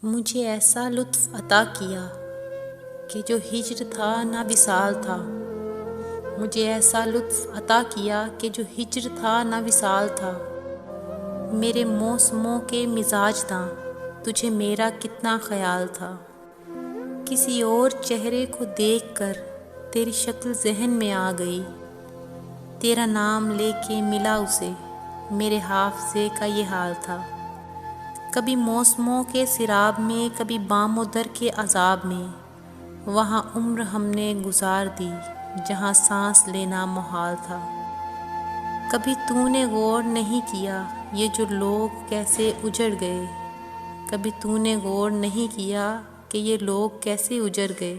مجھے ایسا لطف عطا کیا کہ جو ہجر تھا نہ وصال تھا۔ مجھے ایسا لطف عطا کیا کہ جو ہجر تھا نہ وصال تھا۔ میرے موسموں کے مزاج داں، تجھے میرا کتنا خیال تھا۔ کسی اور چہرے کو دیکھ کر تیری شکل ذہن میں آ گئی۔ تیرا نام لے کے ملا اسے، میرے حافظے کا یہ حال تھا۔ کبھی موسموں کے سراب میں، کبھی بام و در کے عذاب میں، وہاں عمر ہم نے گزار دی جہاں سانس لینا محال تھا۔ کبھی تو نے غور نہیں کیا یہ جو لوگ کیسے اجڑ گئے، کبھی تو نے غور نہیں کیا کہ یہ لوگ کیسے اجڑ گئے۔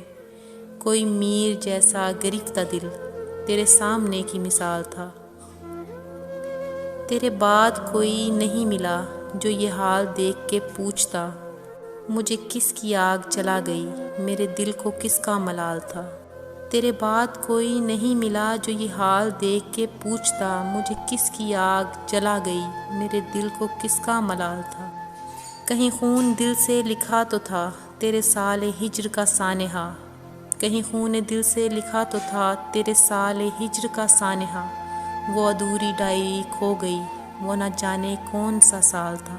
کوئی میر جیسا گرفتہ دل تیرے سامنے کی مثال تھا۔ تیرے بعد کوئی نہیں ملا جو یہ حال دیکھ کے پوچھتا، مجھے کس کی آگ جلا گئی، میرے دل کو کس کا ملال تھا۔ تیرے بعد کوئی نہیں ملا جو یہ حال دیکھ کے پوچھتا، مجھے کس کی آگ جلا گئی، میرے دل کو کس کا ملال تھا۔ کہیں خون دل سے لکھا تو تھا تیرے سال ہجر کا سانحہ، کہیں خون دل سے لکھا تو تھا تیرے سال ہجر کا سانحہ۔ وہ ادھوری ڈائری کھو گئی، وہ نہ جانے کون سا سال تھا۔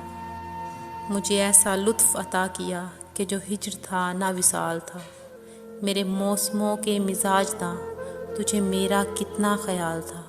مجھے ایسا لطف عطا کیا کہ جو ہجر تھا نہ وصال تھا۔ میرے موسموں کے مزاج داں، تجھے میرا کتنا خیال تھا۔